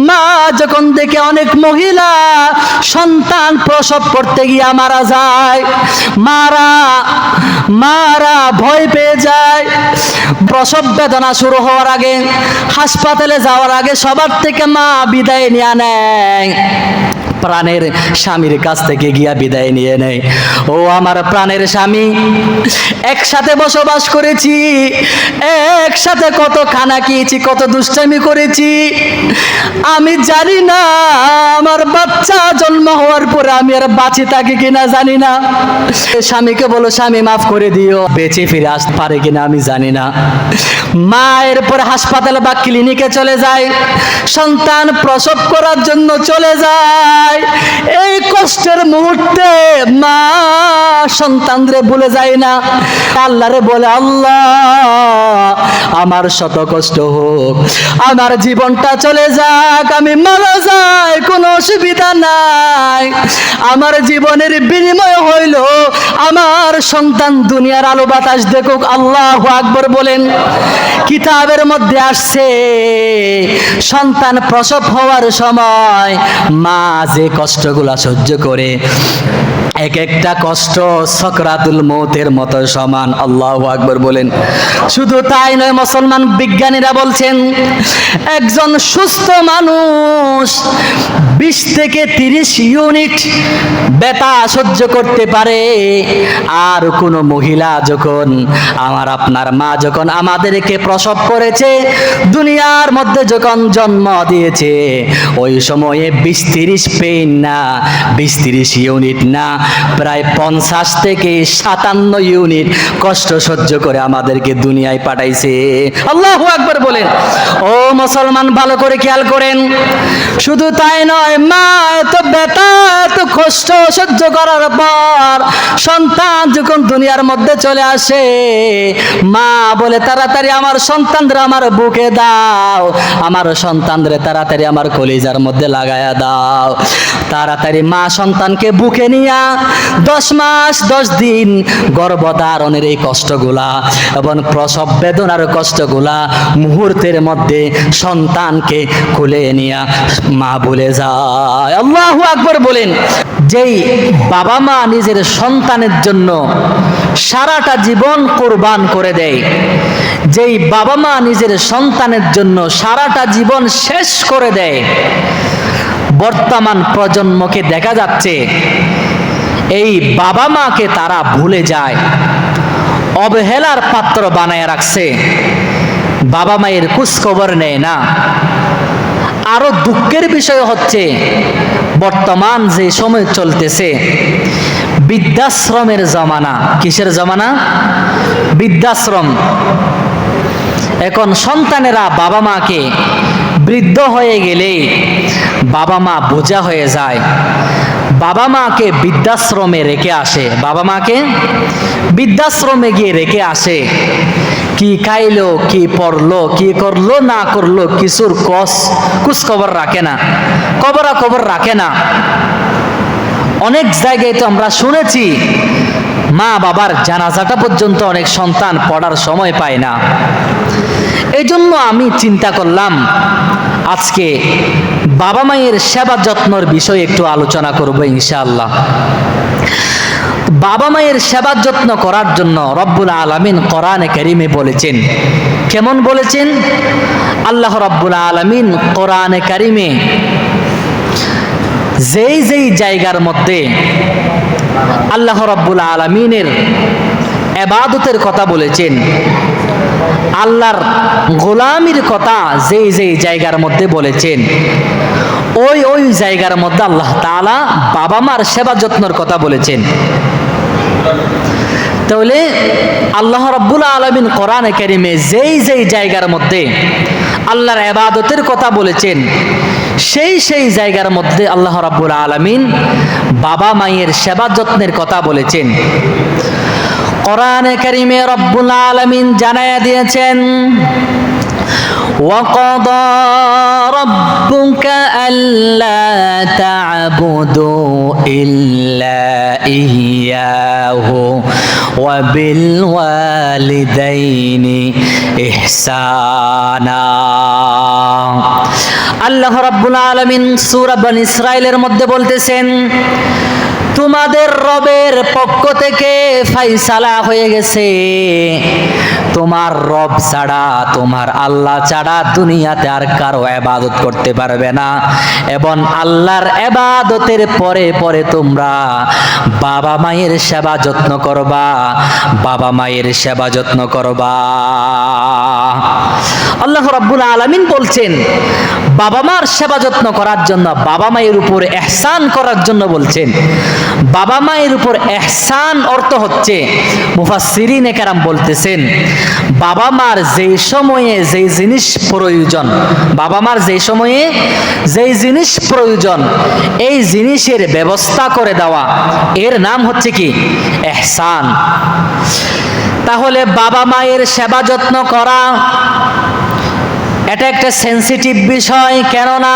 মা যখন দেখে অনেক মহিলা সন্তান প্রসব করতে গিয়ে মারা যায়, মারা ভয় পেয়ে যায়। প্রসব বেদনা শুরু হওয়ার আগে, হাসপাতালে যাওয়ার আগে সবার থেকে মা বিদায় নিয়ে নেয়, প্রাণের স্বামীর কাছ থেকে গিয়া বিদায় নিয়ে নেয়। ও আমার প্রাণের স্বামী, একসাথে বসবাস করেছি, একসাথে কত খানা খেয়েছি, কত দুষ্টামি করেছি, আমি জানি না আমার বাচ্চা জন্ম হওয়ার পরে আমি আর বাঁচে থাকি কিনা জানি না। স্বামীকে বলো, স্বামী মাফ করে দিও, বেঁচে ফিরে আসতে পারে কিনা আমি জানি না। মা এরপর হাসপাতাল বা ক্লিনিকে চলে যায়, সন্তান প্রসব করার জন্য চলে যায়। এই কষ্টের মুহূর্তে মা সন্তানরে ভুলে যায় না, আল্লাহরে বলে, আল্লাহ আমার শত কষ্ট হোক, আমার জীবনটা চলে যাক, আমি মারা যাই, কোনো অসুবিধা নাই, আমার জীবনের বিনিময় হইল আমার সন্তান দুনিয়ার আলো বাতাস দেখুক। আল্লাহু আকবার বলেন। কিতাবের মধ্যে আসছে, সন্তান প্রসব হওয়ার সময় মা যে কষ্টগুলা সহ্য করে, এক একটা কষ্ট সকরাতুল মৌতের মতো সমান। আল্লাহু আকবার বলেন। শুধু তাই নয়, মুসলমান বিজ্ঞানীরা বলছেন, একজন সুস্থ মানুষ 20 থেকে 30 ইউনিট ব্যথা সহ্য করতে পারে। আর কোনো মহিলা যখন, আপনার মা যখন আমাদেরকে প্রসব করেছে, দুনিয়ার মধ্যে যখন জন্ম দিয়েছে, ওই সময়ে 20-30 পেইন না, 20-30 ইউনিট না, প্রায় 50 থেকে 57 ইউনিট কষ্ট সহ্য করে আমাদেরকে দুনিয়ায় পাঠাইছে। আল্লাহু আকবার বলেন। ও মুসলমান, ভালো করে খেয়াল করেন। শুধু তাই নয়, মা এত ব্যথা, এত কষ্ট সহ্য করার পর সন্তান যখন দুনিয়ার মধ্যে চলে আসে, মা বলে, তাড়াতাড়ি আমার সন্তানদের আমার বুকে দাও, আমার সন্তানদের তাড়াতাড়ি আমার কলিজার মধ্যে লাগায়া দাও। তাড়াতাড়ি মা সন্তানকে বুকে নিয়া 10 মাস 10 দিন গর্ভধারণের এই কষ্টগুলা এবং প্রসব বেদনার কষ্টগুলা মুহূর্তের মধ্যে সন্তানকে কোলে নিয়া মা ভুলে যায়। আল্লাহু আকবার বলেন। যেই বাবা মা নিজের সন্তানের জন্য সারাটা জীবন কোরবান করে দেয়, যেই বাবা মা নিজের সন্তানের জন্য সারাটা জীবন শেষ করে দেয়, বর্তমান প্রজন্মকে দেখা যাচ্ছে এই বাবা মাকে তারা ভুলে যায়, অবহেলার পাত্র বানায় রাখছে, বাবা মায়ের খোঁজখবর নেয় না। আরো দুঃখের বিষয় হচ্ছে, বর্তমান যে সময় চলতেছে, বৃদ্ধাশ্রমের জমানা। কিসের জমানা? বৃদ্ধাশ্রম। এখন সন্তানেরা বাবা মাকে বৃদ্ধ হয়ে গেলেই বাবা মা বোঝা হয়ে যায়, বাবা মাকে বৃদ্ধাশ্রমে রেখে আসে, বাবা মাকে বৃদ্ধাশ্রমে গিয়ে রেখে আসে। কি খাইলো, কি পড়লো, কি করলো না করলো, কিছুর খোঁজ খবর রাখে না, খবর রাখে না। অনেক জায়গায় তো আমরা শুনেছি, মা বাবার জানাজাটা পর্যন্ত অনেক সন্তান পড়ার সময় পায় না। এই জন্য আমি চিন্তা করলাম, আজকে বাবা মায়ের সেবা যত্নর বিষয়ে একটু আলোচনা করব ইনশাআল্লাহ। বাবা মায়ের সেবা যত্ন করার জন্য রব্বুল আলামিন কোরআনে কারীমে বলেছেন। কেমন বলেছেন? আল্লাহ রব্বুল আলামিন কোরআনে কারীমে যেই জায়গার মধ্যে আল্লাহ রব্বুল আলামিনের ইবাদতের কথা বলেছেন, আল্লাহর গোলামির কথা যেই জায়গার মধ্যে বলেছেন, ওই জায়গার মধ্যে আল্লাহ তাআলা বাবা মার সেবা যত্নের কথা বলেছেন। তাহলে আল্লাহ রাব্বুল আলামিন কোরআনে কারীমে যেই জায়গার মধ্যে আল্লাহর ইবাদতের কথা বলেছেন, সেই জায়গার মধ্যে আল্লাহ রাব্বুল আলামিন বাবা মায়ের সেবা যত্নের কথা বলেছেন। কোরআনে কারীমে রব্বুল আলামিন জানায়া দিয়েছেন, وقضى ربك ألا تعبدوا إلا إياه وبالوالدين إحسانا আল্লাহ রাব্বুল আলামিন সূরা বনী ইসরাঈলের মধ্যে বলতেছেন, তোমাদের রবের পক্ষ থেকে ফাইসালা হয়ে গেছে, তোমার রব ছাড়া, তোমার আল্লাহ ছাড়া দুনিয়াতে আর কারো ইবাদত করতে পারবে না। এবং আল্লাহর ইবাদতের পরে পরে তোমরা বাবা মায়ের সেবা যত্ন করবা, বাবা মায়ের সেবা যত্ন করবা। আল্লাহ রাব্বুল আলামিন বলছেন বাবা মার সেবা যত্ন করার জন্য, বাবা মায়ের উপর ইহসান করার জন্য বলছেন। বাবা মায়ের উপর ইহসান অর্থ হচ্ছে, মুফাসসিরিনে কেরাম বলতেছেন, বাবা মার যেই সময়ে যেই জিনিস প্রয়োজন, বাবা মার যেই সময়ে যেই জিনিস প্রয়োজন, এই জিনিসের ব্যবস্থা করে দেওয়া, এর নাম হচ্ছে কি? ইহসান। তাহলে বাবা মায়ের সেবা যত্ন করা এটা একটা সেনসিটিভ বিষয়। কেননা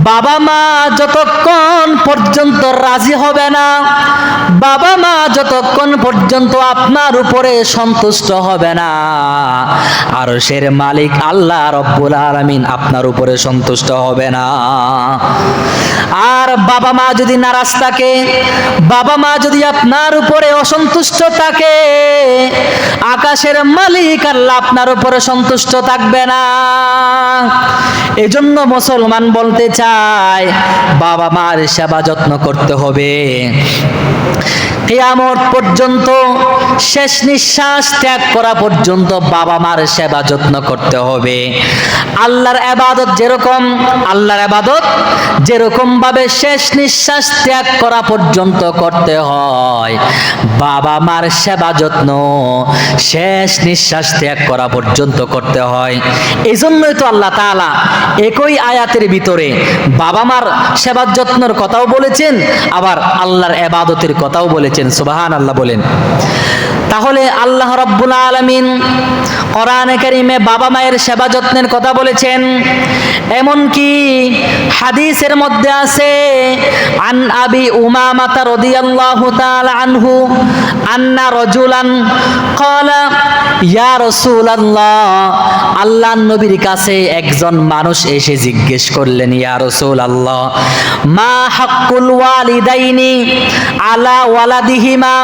বাবা মা যতক্ষণ পর্যন্ত রাজি হবে না, বাবা মা যতক্ষণ পর্যন্ত আপনার উপরে সন্তুষ্ট হবে না, আরশের মালিক আল্লাহ রব্বুল আলামিন আপনার উপরে সন্তুষ্ট হবে না। আর বাবা মা যদি নারাজ থাকে, বাবা মা যদি আপনার উপরে অসন্তুষ্ট থাকে, আকাশের মালিক আল্লাহ আপনার উপরে সন্তুষ্ট থাকবে না। এজন্য মুসলমান বলতে চায় বাবা মার সেবা যত্ন করতে হবে। কিয়ামত পর্যন্ত, শেষ নিঃশ্বাস ত্যাগ করা পর্যন্ত বাবা মার সেবা যত্ন করতে হবে। আল্লাহর ইবাদত যেরকম, আল্লাহর ইবাদত যেরকম ভাবে শেষ নিঃশ্বাস ত্যাগ করা পর্যন্ত করতে হয়, বাবা মার সেবা যত্ন শেষ নিঃশ্বাস ত্যাগ করা পর্যন্ত করতে হয়। এই জন্যই তো আল্লাহ তাআলা একই আয়াতের ভিতরে বাবা মার সেবা যত্নের কথাও বলেছেন, আবার আল্লাহর ইবাদতের কথাও বলেছেন। সুবহানাল্লাহ বলেন। তাহলে আল্লাহ রাব্বুল আলামিন কোরআনে কারীমে বাবা মায়ের সেবা যত্নের কথা বলেছেন। এমনকি হাদিসের মধ্যে আছে, আন আবি উমামা রাদিয়াল্লাহু তাআলা আনহু আন্না রাজুলান ক্বালা ইয়া রাসূলুল্লাহ, আল্লাহর নবীর কাছে একজন মানুষ এসে জিজ্ঞেস করলেন, ইয়া রাসূলুল্লাহ, মা হাক্কুল ওয়ালিদাইনি আলা ওয়ালাদিহিমা।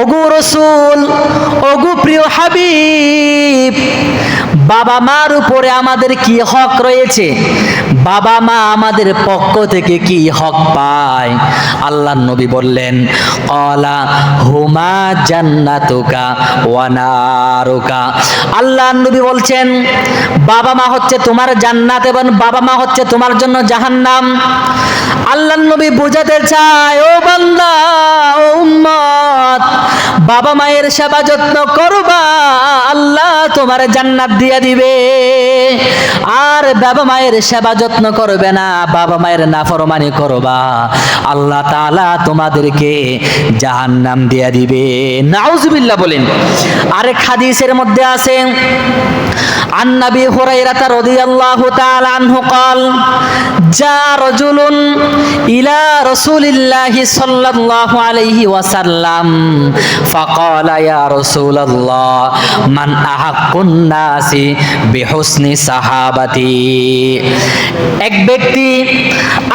ওগো রাসূল, ওগো প্রিয় হাবিব, বাবা মার উপরে আমাদের কি হক রয়েছে? বাবা মা আমাদের পক্ষ থেকে কি হক পায়? আল্লাহর নবী বললেন, ক্বালা হুমা জান্নাতুকা ওয়া নারুকা। আল্লাহর নবী বলছেন, বাবা মা হচ্ছে তোমার জান্নাত এবং বাবা মা হচ্ছে তোমার জন্য জাহান্নাম। আল্লাহর নবী বোঝাতে চায়, ও বান্দা, ও উম্মত, বাবা মায়ের সেবা যত্ন করবা, আল্লাহ তোমার জান্নাত দিয়ে দিবে। আর বাবা মায়ের সেবা যত্ন করবে না, বাবা মায়ের নাফরমানি করবা, আল্লাহ তাআলা তোমাদেরকে জাহান্নাম দিয়ে দিবে। নাউজুবিল্লাহ বলেন। আরেক হাদিসের মধ্যে আছে, আন নবী হুরায়রা রাদিয়াল্লাহু তাআলা আনহু قال جاء رجل إلى رسول الله صلى الله عليه وسلم فقال يا رسول الله من أحق الناس بحسن صحابتي। এক ব্যক্তি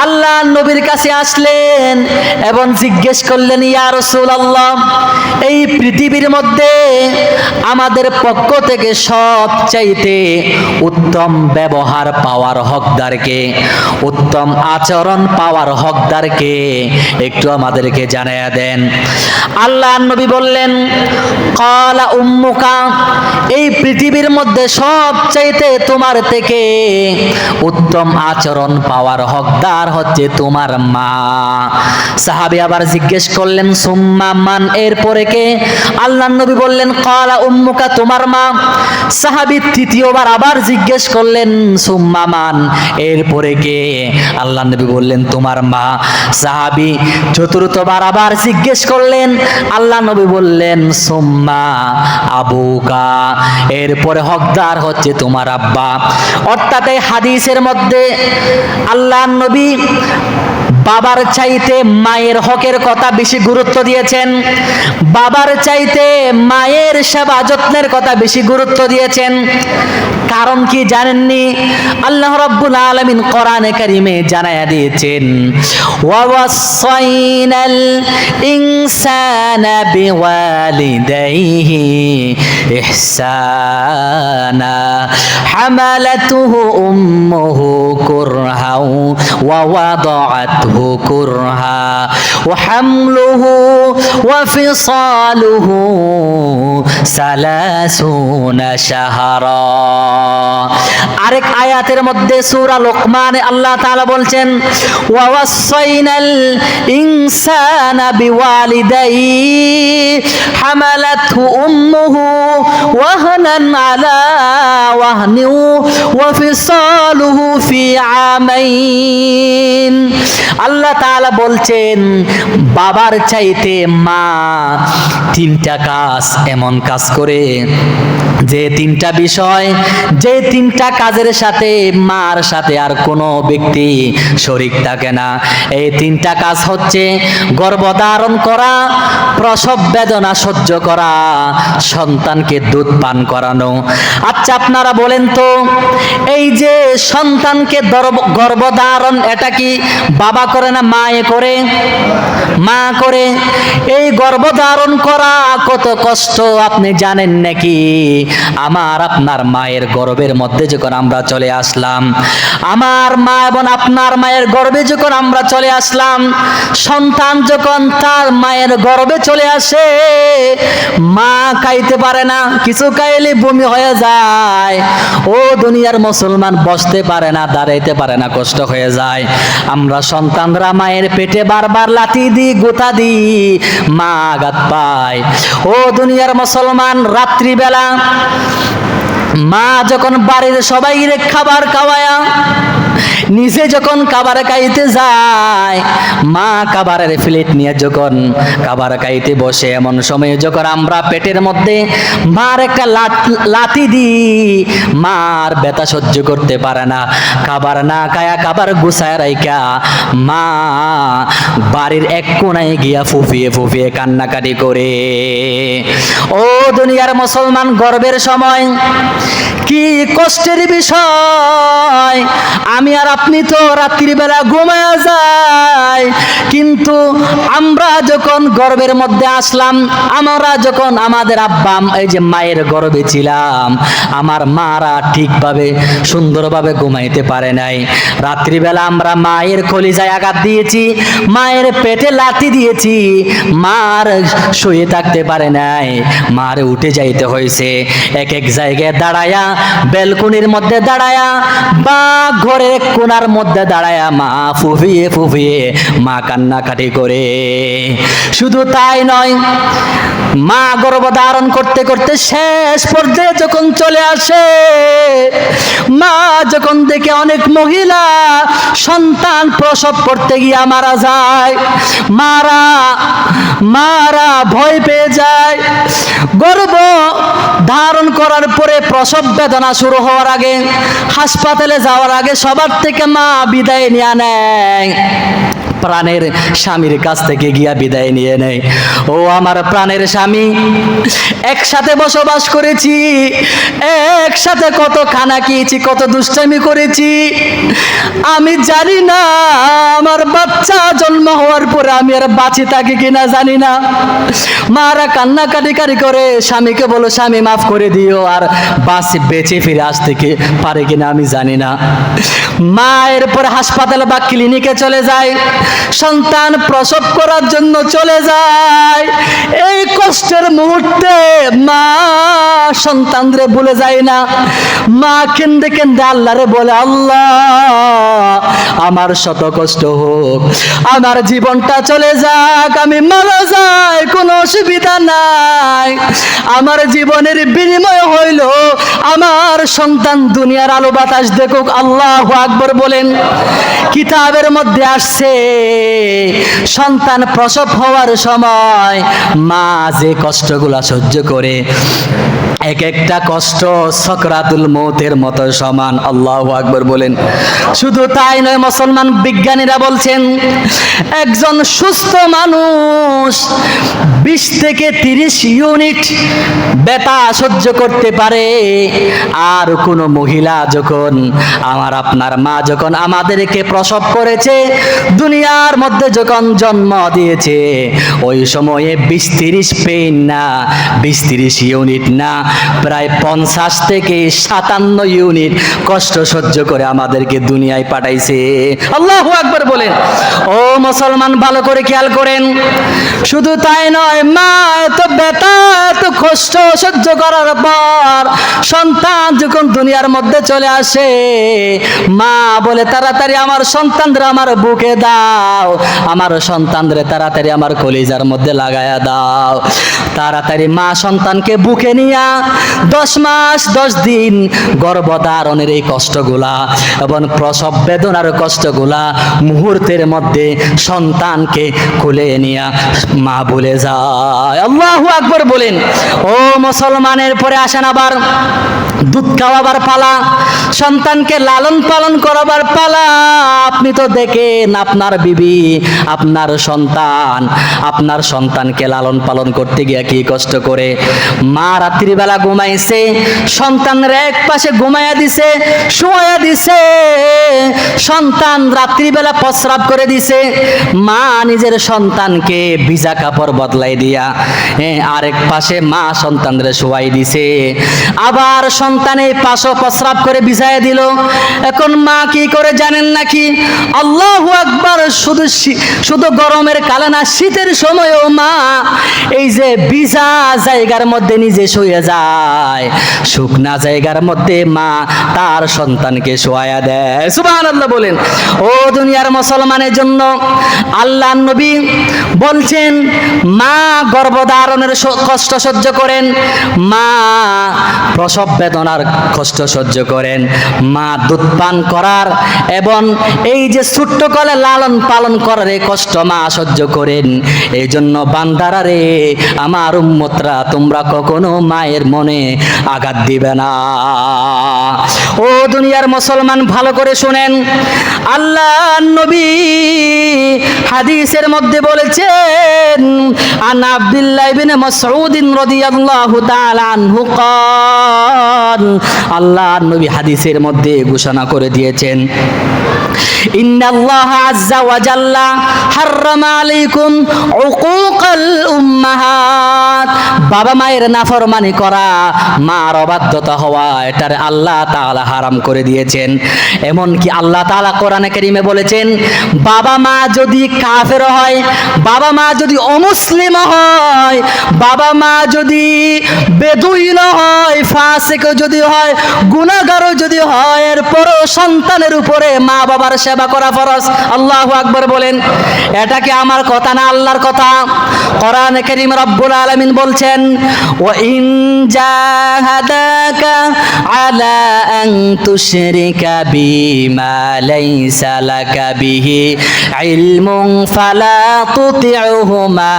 আল্লাহ নবীর কাছে আসলেন এবং জিজ্ঞেস করলেন, ইয়া রাসূলুল্লাহ, এই পৃথিবীর মধ্যে আমাদের পক্ষ থেকে সবচাইতে উত্তম ব্যবহার পাওয়ার হকদারকে, উত্তম আচরণ পাওয়ার হকদারকে একটু আমাদেরকে জানায়া দেন। আল্লাহর নবী বললেন, ক্বালা উম্মুকা, এই পৃথিবীর মধ্যে সবচাইতে তোমার থেকে উত্তম আচরণ পাওয়ার হকদার হচ্ছে তোমার মা। সাহাবী আবার জিজ্ঞেস করলেন সুম্মা মান, এরপরে কে? আল্লাহর নবী বললেন ক্বালা উম্মুকা, তোমার মা। সাহাবী তৃতীয়বার আবার জিজ্ঞেস করলেন সুম্মা মান, এরপরে কে? আল্লাহর নবী বললেন তোমার মা। সাহাবী চতুর্থবার আবার জিজ্ঞেস করলেন, আল্লাহর নবী বললেন সুম্মা আবুকা, এরপরে হকদার হচ্ছে তোমার আব্বা। অর্থাৎ এই হাদিসের মধ্যে আল্লাহর নবী বাবার চাইতে মায়ের হকের কথা বেশি গুরুত্ব দিয়েছেন, বাবার চাইতে মায়ের সেবা যত্নের কথা বেশি গুরুত্ব দিয়েছেন। কারণ কি জানেননি? আল্লাহ রাব্বুল আলামিন কোরআনে কারিমে জানায়া দিয়েছেন ওয়াসাইনাল ইনসানা বিওয়ালিদাইহি ইহসানা হামালাতুহু উম্মুহু কুরহাও ওয়া ওয়াদাআতহু কুরহা ওয়া হামলুহু ওয়া ফিসালুহু সালাসুনা শাহরা। আরেক আয়াতের মধ্যে সূরা লোকমানে আল্লাহ তাআলা বলছেন ওয়াসাইনাল ইনসানা বিওয়ালিদাইহি হামালাতহু উম্মুহু ওয়াহনান আলা ওয়াহনিন ওয়া ফিসালুহু ফি আমাইন। আল্লাহ তাআলা বলছেন বাবার চাইতে মা তিনটা কাজ, এমন কাজ করে যে তিনটা বিষয়, যে তিনটা কাজের সাথে মার সাথে আর কোনো ব্যক্তি শরীক থাকে না। এই তিনটা কাজ হচ্ছে গর্ভধারণ করা, প্রসব বেদনা সহ্য করা, সন্তানকে দুধ পান করানো। আচ্ছা আপনারা বলেন তো, এই যে সন্তানকে গর্ভধারণ এটা কি বাবা করে না মায়ে করে? মা করে। এই গর্ভধারণ করা কত কষ্ট আপনি জানেন নাকি? আমার আপনার মায়ের গর্ভের মধ্যে যখন আমরা চলে আসলাম, আমার মা এবং আপনার মায়ের গর্ভে যখন আমরা চলে আসলাম, সন্তান যখন তার মায়ের গর্ভে চলে আসে, মা খাইতে পারে না, কিছু খাইলে বমি হয়ে যায়। ও দুনিয়ার মুসলমান, বসতে পারে না, দাঁড়াইতে পারে না, কষ্ট হয়ে যায়। আমরা সন্তানরা মায়ের পেটে বারবার লাথি দিই, গোতা দিই, মা আঘাত পায়। ও দুনিয়ার মুসলমান, রাত্রিবেলা মা যখন বাড়ির সবাইরে খাবার খাওয়ায়া নিজে যখন খাবার খাইতে যায়, মা খাবারের প্লেট নিয়ে যখন খাবার খাইতে বসে, এমন সময় যখন আমরা পেটের মধ্যে মার একটা লাথি দিই, মার ব্যথা সহ্য করতে পারে না, খাবার না খায়া খাবার গুছায় রাইখা মা বাড়ির এক কোনায় গিয়া ফুফিয়ে ফুফিয়ে কান্নাকাটি করে। ও দুনিয়ার মুসলমান, গর্ভের সময় কি কষ্টের বিষয়। আমি আর আপনি তো রাত্রিবেলা ঘুমায়া যাই, কিন্তু আমরা যখন গর্ভের মধ্যে আসলাম, আমরা যখন আমাদের আব্বা এই যে মায়ের গর্ভে ছিলাম, আমার মারা ঠিকভাবে সুন্দরভাবে ঘুমাইতে পারে নাই। রাত্রিবেলা আমরা মায়ের কলিজায় আঘাত দিয়েছি, মায়ের পেটে লাথি দিয়েছি, মার শুয়ে থাকতে পারে নাই, মার উঠে যাইতে হয়েছে। এক এক জায়গায় দাঁড়ায়া, বেলকুনির মধ্যে দাঁড়ায়া বা ঘরের কোনার মধ্যে দাঁড়ায়া মা ফুফিয়ে ফুফিয়ে মা কান্নাকাটি করে। শুধু তাই নয়, মা গর্ভধারণ করতে করতে শেষ পর্যায়ে যখন চলে আসে, মা যখন দেখে অনেক মহিলা সন্তান প্রসব করতে গিয়া মারা যায়, মারা ভয় পেয়ে যায়। গর্ভ ধারণ করার পরে প্রসব বেদনা শুরু হওয়ার আগে, হাসপাতালে যাওয়ার আগে সবার থেকে মা বিদায় নিয়ে নেয়, প্রাণের স্বামীর কাছ থেকে গিয়া বিদায় নিয়ে নেয়। ও আমার প্রাণের স্বামী, একসাথে বসবাস করেছি, একসাথে কত খানা খেয়েছি, কত দুষ্টামি করেছি। আমি জানি না আমার বাচ্চা জন্ম হওয়ার পরে আমি আর বাঁচে থাকি কিনা জানি না। মারা কান্নাকাটি করে স্বামীকে বলো, স্বামী মা মাফ করে দিও, আর বেঁচে ফিরে আসতে পারে কিনা আমি জানি না। মা এরপর হাসপাতাল বা ক্লিনিকে চলে যায়, সন্তান প্রসব করার জন্য চলে যায়। এই কষ্টের মুহূর্তে মা সন্তানরে ভুলে যায় না। মা কেন্দে কেন্দে আল্লাহরে বলে, আল্লাহ আমার শত কষ্ট হোক, আমার জীবনটা চলে যাক, আমি মারা যাই, কোনো অসুবিধা নাই, আমার জীবনের বিনিময় হইল আমার সন্তান দুনিয়ার আলো বাতাস দেখুক। আল্লাহু আকবার বলেন। কিতাবের মধ্যে আসছে সন্তান প্রসব হওয়ার সময় মা যে কষ্টগুলা সহ্য করে, এক একটা কষ্ট সকরাতুল মৌতের মতো সমান। আল্লাহু আকবার বলেন। শুধু তাই নয়, মুসলমান বিজ্ঞানীরা বলছেন একজন সুস্থ মানুষ 20 থেকে 30 ইউনিট ব্যথা সহ্য করতে পারে। আর কোন মহিলা যখন, আপনার মা যখন আমাদেরকে প্রসব করেছে, দুনিয়ার মধ্যে যখন জন্ম দিয়েছে, ওই সময়ে 20-30 পেইন না, 20-30 ইউনিট না, প্রায় 50 থেকে 57 ইউনিট কষ্ট সহ্য করে আমাদেরকে দুনিয়ায় পাঠাইছে। আল্লাহু আকবার বলেন। ও মুসলমান, ভালো করে খেয়াল করেন। শুধু তাই নয়, মা এত ব্যথা এত কষ্ট সহ্য করার পর সন্তান যখন দুনিয়ার মধ্যে চলে আসে, মা বলে তাড়াতাড়ি আমার সন্তানদের আমার বুকে দাও, আমার সন্তানদের তাড়াতাড়ি আমার কলিজার মধ্যে লাগায়া দাও। তাড়াতাড়ি মা সন্তানকে বুকে নিয়া 10 মাস 10 দিন গর্ভধারণের এই কষ্টগুলা এবং প্রসব বেদনার কষ্টগুলা মুহূর্তের মধ্যে সন্তানকে কোলে নিয়া মা ভুলে যায়। আল্লাহু আকবার বলেন। ও মুসলমানের পরে আসেন আবার দুধ খাওয়াবার পালা, সন্তানকে লালন পালন করাবার পালা। আপনি তো দেখেন আপনার বিবি, আপনার সন্তানকে লালন পালন করতে গিয়ে কি কষ্ট করে। মা রাত্রিবেলা ঘুমাইছে, সন্তানের এক পাশে ঘুমাইয়া দিছে, শোয়া দিছে, সন্তান রাত্রিবেলা প্রস্রাব করে দিছে। মা নিজের সন্তানকে ভিজা কাপড় বদলাই দিয়া আরেক পাশে মা সন্তানরে শোয়াই দিছে। আবার সন্তানের পাশও প্রস্রাব করে ভিজাইয়া দিল। এখন মা কি করে জানেন নাকি? আল্লাহু আকবার। শুধু গরমের কালে না, শীতের সময়ও মা এই যে ভিজা জায়গার মধ্যে নিজে শুয়ে যায়, শুকনা জায়গার মধ্যে মা তার সন্তানকে শোয়া দেয়। সুবহানাল্লাহ বলেন। ও দুনিয়ার মুসলমানের জন্য আল্লাহর নবী বলছেন, মা গর্ভধারণের কষ্ট সহ্য করেন, মা প্রসব বেদনার কষ্ট সহ্য করেন, মা দুধ পান করার এবং এই যে ছোট্ট কলে লালন পালন করার এই কষ্ট মা সহ্য করেন। এই জন্য বান্দারা রে, আমার উম্মতরা, তোমরা কখনো মায়ের মনে আঘাত দিবে না। ও দুনিয়ার মুসলমান, ভালো করে শুনেন। আল্লাহর নবী হাদিসের মধ্যে বলেছেন, আন আব্দুল্লাহ ইবনে মাসউদ রাদিয়াল্লাহু তাআলা আনহু قال, আল্লাহর নবী হাদিসের মধ্যে ঘোষণা করে দিয়েছেন, ইন্নাল্লাহা আযজা ওয়া জাল্লা হাররামা আলাইকুম উকুকাল উম্মাহাত। বাবা মায়ের নাফরমানি করা, মার অবাধ্যতা হওয়া, এটার আল্লাহ তাআলা হারাম করে দিয়েছেন। এমনকি আল্লাহ তাআলা কোরআনে কারীমে বলেছেন, বাবা মা যদি কাফের হয়, বাবা মা যদি অমুসলিম হয়, বাবা মা যদি বেদুইন হয়, ফাসিক যদি হয়, গুনাহগার যদি হয়, এরপরও সন্তানের উপরে মা বাবার সেবা করা ফরজ। আল্লাহু আকবার বলেন। এটা কি আমার কথা না আল্লাহর কথা? কোরআনে কারীম রব্বুল আলামিন বলছেন, ওয়া ইন জাহাদাকা আলা আন তুশরিকা বিমা লাইসা লাকা বিহি ইলমুন ফালা তুতিউহুমা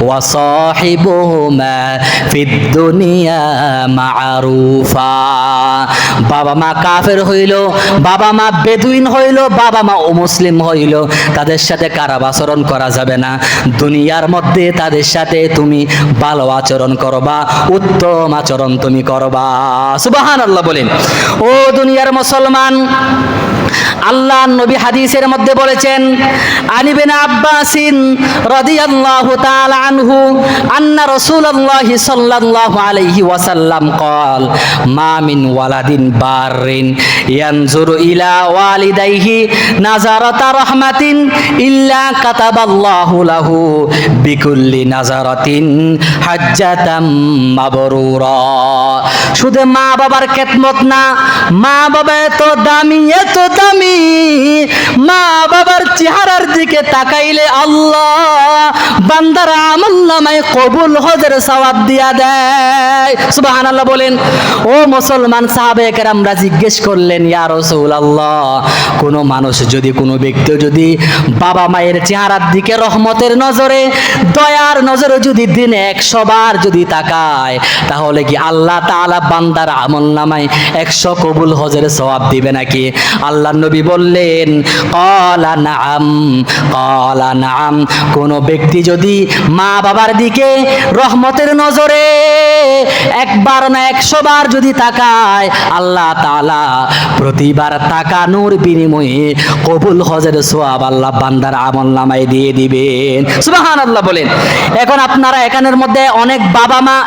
ওয়া সাহিবুহুমা ফিদ দুনিয়া মা'রুফা। বাবা মা কাফের হইল, বাবা মা বেদুইন হইল, বাবা মা অমুসলিম হইল, তাদের সাথে খারাপ আচরণ করা যাবে না। দুনিয়ার মধ্যে তাদের সাথে তুমি ভালো আচরণ করবা, উত্তম আচরণ তুমি করবা। সুবহানাল্লাহ বলেন। ও দুনিয়ার মুসলমান, আল্লাহ নবী হাদিসের মধ্যে বলেছেন, আন ইবনে আব্বাসিন রাদিয়াল্লাহু তাআলা আনহু আন্না রাসূলুল্লাহ সাল্লাল্লাহু আলাইহি ওয়াসাল্লাম قال মা মিন ওয়ালাদিন বাররিন ইয়ানজুরু ইলা ওয়ালিদাইহি নাযারাতা রাহমাতিন ইল্লা কাতাবাল্লাহু লাহু বিকুল্লি নাযারাতিন হাজ্জাতাম মাবরুরা। শুধু মা বাবার খেদমত না, মা বাবা এত দামি, এত দামি, মা বাবার চেহারার দিকে তাকাইলে আল্লাহ বান্দার আমলনামায় কবুল হজের সওয়াব দিয়া দেয়। সুবহানাল্লাহ বলেন। ও মুসলমান সাহাবায়ে কেরামরা জিজ্ঞেস করলেন, ইয়া রাসূলুল্লাহ, কোনো মানুষ যদি, কোনো ব্যক্তি যদি বাবা মায়ের চেহারার দিকে রহমতের নজরে, দয়ার নজরে যদি দিনে 100 বার যদি তাকায়, তাহলে কি আল্লাহ তাআলা বান্দার আমলনামায় 100 কবুল হজের সওয়াব দিবে নাকি? আল্লাহর নবী বললেন, ক্বালা নাআম, ক্বালা নাআম। কোন ব্যক্তি যদি মা বাবার দিকে রহমতের নজরে একবার না 100 বার যদি তাকায়, আল্লাহ তাআলা প্রতিবার তাকানোর বিনিময়ে কবুল হজের সওয়াব আল্লাহ বান্দার আমলনামায় দিয়ে দিবেন। সুবহানাল্লাহ বলেন। এখন আপনারা এখানের মধ্যে অনেক বাবা মা,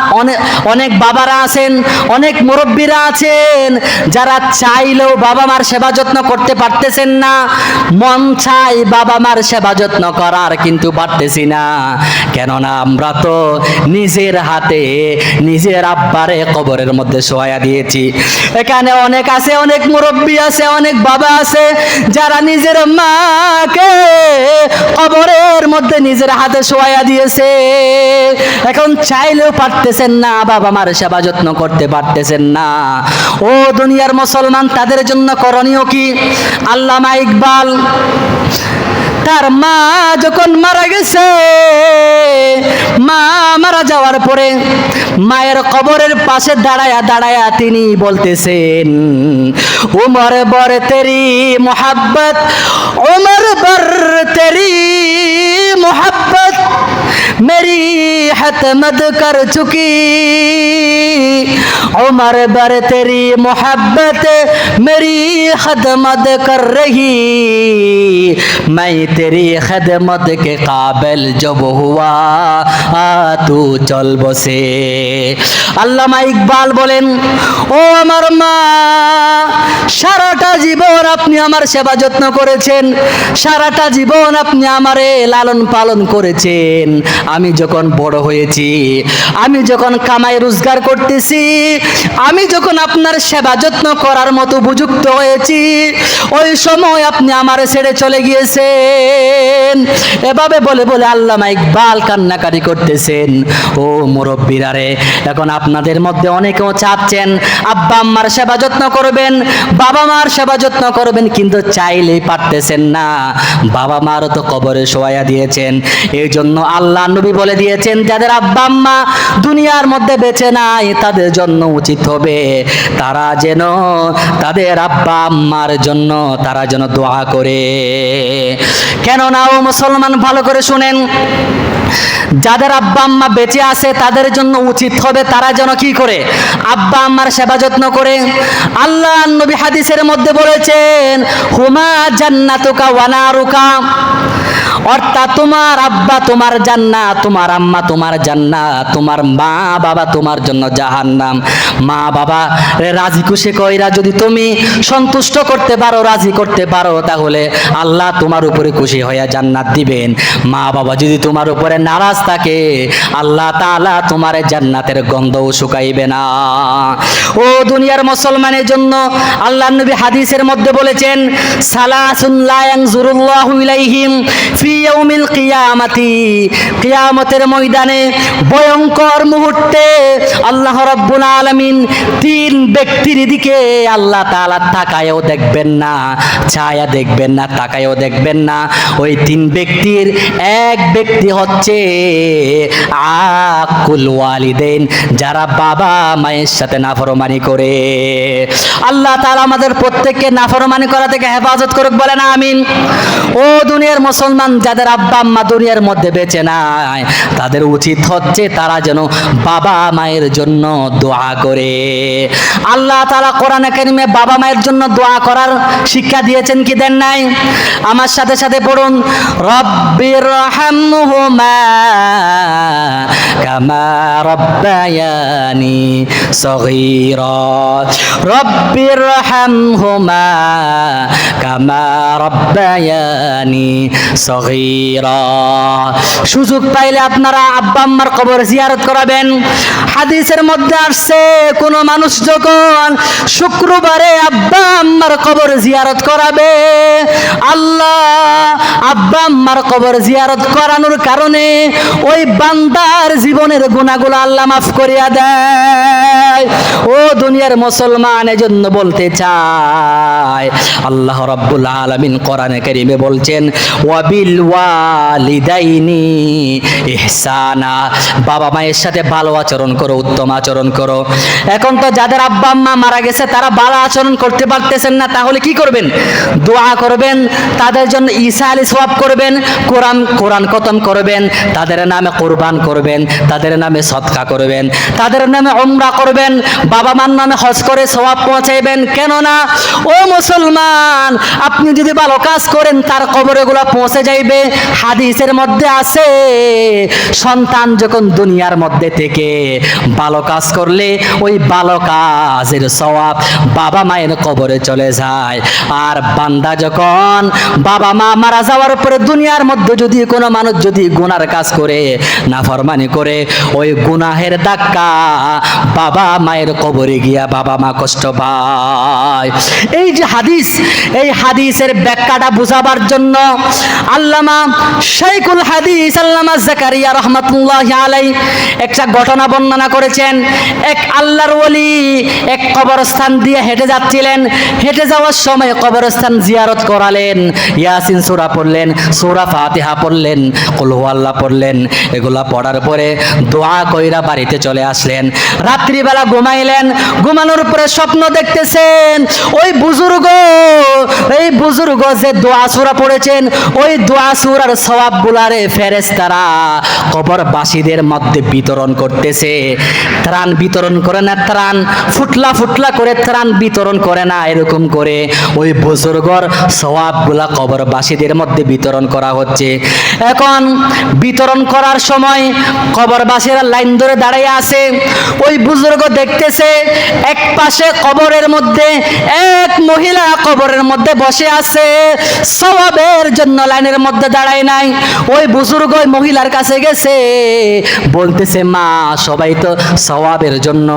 অনেক বাবারা আছেন, অনেক মুরব্বীরা আছেন, যারা চাইলেও বাবা মার সেবা যত্ন করতে পারতেছেন না। মন চাই বাবা মার সেবা যত্ন করার, কিন্তু পারতেছি না। কেননা আমরা তো নিজের হাতে নিজের আব্বারে কবরের মধ্যে শোয়া দিয়েছি। এখানে অনেক আছে, অনেক মুরব্বী আছে, অনেক বাবা আছে, যারা নিজের মাকে কবরের মধ্যে নিজের হাতে শোয়া দিয়েছে। এখন চাইলেও পারতেছেন না, বাবা মার সেবা যত্ন করতে পারতেছেন না। ও দুনিয়ার মুসলমান, তাদের জন্য করণীয় কি? আল্লামা ইকবাল তার মা যখন মারা গেছে, মা মারা যাওয়ার পরে মায়ের কবরের পাশে দাঁড়ায়া দাঁড়ায়া তিনি বলতেছেন, উমর বর তেরি মোহাব্বত, উমর বর তেরি মোহাব্বত मेरी हतमत कर चुकी, उमर बर तेरी मोहब्बत मेरी खदमत कर रही, मैं तेरी खदमत के काबिल जब हुआ तू चल बसे। আল্লামা ইকবাল বলেন, ও আমার মা, সারাটা জীবন আপনি আমার সেবা যত্ন করেছেন, সারাটা জীবন আপনি আমারে লালন পালন করেছেন। আমি যখন বড় হয়েছি, আমি যখন কামাই রোজগার করতেছি, আমি যখন আপনার সেবা যত্ন করার মতো উপযুক্ত হয়েছি, ওই সময় আপনি আমারে ছেড়ে চলে গিয়েছেন। এভাবে বলে বলে আল্লামা ইকবাল কান্নাকাটি করতেছেন। ও মুরব্বীরা রে, এখন আপনাদের মধ্যে অনেকেও চাচ্ছেন আব্বা আম্মার সেবা যত্ন করবেন, বাবা মার সেবা যত্ন করবেন, কিন্তু চাইলেই পারতেছেন না। বাবা মারও তো কবরে শোয়া দিয়েছেন। এই জন্য আল্লাহ নবী বলে দিয়েছেন, যাদের আব্বা আম্মা দুনিয়ার মধ্যে বেঁচে নাই, তাদের জন্য উচিত হবে তারা যেন তাদের আব্বা আম্মার জন্য তারা যেন দোয়া করে। কেননা ও মুসলমান, ভালো করে শুনেন, যাদের আব্বা আম্মা বেঁচে আছে তাদের জন্য উচিত হবে তারা যেন কি করে? আব্বা আম্মার সেবা যত্ন করে। আল্লাহ নবী হাদিসের মধ্যে বলেছেন, হুমা জান্নাতুকা ওয়া নারুকা, অর্থাৎ তোমার আব্বা তোমার জান্নাত, তোমার আম্মা তোমার জান্নাত, তোমার মা বাবা তোমার জন্য জাহান্নাম। মা বাবা রাজি খুশি কইরা যদি তুমি সন্তুষ্ট করতে পারো, রাজি করতে পারো, তাহলে আল্লাহ তোমার উপরে খুশি হয়ে জান্নাত দিবেন। মা বাবা যদি তোমার উপরে নারাজ থাকে, আল্লাহ তাআলা তোমার জান্নাতের গন্ধও শুকাইবে না। ও দুনিয়ার মুসলমানের জন্য আল্লাহ নবী হাদিসের মধ্যে বলেছেন, সালাসুন লা ইয়ানজুরুল্লাহু ইলাইহিম ফি ইয়াউমিল কিয়ামাতি, কিয়ামতের ময়দানে ভয়ঙ্কর মুহূর্তে আল্লাহ রাব্বুল আলামিন 3 ব্যক্তির দিকে আল্লাহ তাআলা তাকায়ও দেখবেন না, ছায়া দেখবেন না, তাকায়ও দেখবেন না। ওই 3 ব্যক্তির এক ব্যক্তি হচ্ছে আকুল ওয়ালিদাইন, যারা বাবা মায়ের সাথে নাফরমানি করে। আল্লাহ তাআলা আমাদের প্রত্যেককে নাফরমানি করা থেকে হেফাজত করুক, বলেন আমিন। ও দুনিয়ার মুসলমান, যাদের আব্বা আম্মা দুনিয়ার মধ্যে বেঁচে নাই, তাদের উচিত হচ্ছে তারা যেন বাবা মায়ের জন্য দোয়া করে। আল্লাহ তাআলা কোরআনে কারিমে বাবা মায়ের জন্য দোয়া করার শিক্ষা দিয়েছেন কি দেন নাই? আমার সাথে সাথে পড়ুন, রব্বির হামহুমা কামা রব্বায়ানি সগীরা, রব্বির হামহুমা কামা রব্বায়ানি সগীরা। সুযোগ পাইলে আপনারা আব্বা আম্মার কবর জিয়ারত করাবেন। হাদিসের মধ্যে আসছে কোন মানুষ যখন শুক্রবারে আব্বা আম্মার কবর জিয়ারত করাবে, আল্লাহ আব্বা আম্মার কবর জিয়ারত করানোর কারণে ওই বান্দার জীবনের গুনাহগুলো আল্লাহ মাফ করিয়া দেয়। ও দুনিয়ার মুসলমান, এজন্য বলতে চাই আল্লাহ রাব্বুল আলামিন কোরআনে কারিমে বলছেন ওয়াবিল ওয়ালিদাইনি ইহসানা, বাবা মায়ের সাথে ভালো আচরণ করো, উত্তম আচরণ করো। এখন তো যাদের আব্বা আম্মা মারা গেছে তারা ভালো আচরণ করতে পারতেছেন না, তাহলে কি করবেন? দোয়া করবেন, তাদের জন্য ঈসা আলাইহিস সওয়াব করবেন, কোরআন খতম করবেন, তাদের নামে কুরবান করবেন, তাদের নামে সদকা করবেন, তাদের নামে উমরা করবেন, বাবা মার নামে হজ করে সওয়াব পৌঁছাইবেন। কেন না? ও মুসলমান, আপনি যদি ভালো কাজ করেন তার কবরে গুলো পৌঁছে যাইবে। হাদিসের মধ্যে আছে সন্তান যখন দুনিয়ার মধ্যে থেকে ভালো কাজ করলে ওই ভালো কাজের সওয়াব বাবা মায়ের কবরে চলে যায়। আর বান্দা যখন বাবা মা মারা যাওয়ার পরে দুনিয়ার মধ্যে যদি কোনো মানুষ যদি গুনার কাজ করে, নাফরমানি করে, ওই গুনাহের ধাক্কা বাবা মায়ের কবরে গিয়া বাবা মা কষ্ট পায়। এই যে হাদিস, এই হাদিসের ব্যাখ্যাটা বুঝাবার জন্য আল্লামা শাইখুল হাদিস আল্লামা জাকারিয়া রাহমাতুল্লাহি আলাইহি একটা ঘটনা বর্ণনা করেছেন। এক আল্লাহর ওলি এক কবরস্থান দিয়ে হেঁটে যাচ্ছিলেন, হেঁটে যাওয়ার সময় কবরস্থান জিয়ারত করালেন, ইয়াসিন সূরা পড়লেন, সূরা ফাতিহা পড়লেন, কুল হুয়াল্লাহ পড়লেন। এগুলা পড়ার পরে দোয়া কইরা বাড়িতে চলে আসলেন। রাত্রিবেলা ঘুমাইলেন, ঘুমানোর পরে স্বপ্ন দেখতেছেন ওই বুজুর্গ, এই বুজুর্গ যে দোয়া সূরা পড়েছেন ওই দোয়া সূরার সওয়াব গুলারে ফেরেশতারা কবরবাসীদের মধ্যে বিতরণ করতেছে। ত্রাণ বিতরণ করে না, ত্রাণ ফুটলা ফুটলা করে ত্রাণ বিতরণ করে না, এরকম করে ওই বুজুর্গর সওয়াব গুলা কবরবাসীদের মধ্যে বিতরণ করা হচ্ছে। এখন বিতরণ করার সময় কবরবাসীরা লাইন ধরে দাঁড়িয়ে আছে। ওই বুজুর্গ দেখতেছে এক পাশে কবরের মধ্যে এক মহিলা কবরের মধ্যে বসে আছে, সওয়াবের জন্য লাইনের মধ্যে দাঁড়ায় নাই। ওই বুজুর্গ ওই মহিলার কাছে গেছে, বলতেছে মা, সবাই তো সওয়াবের জন্য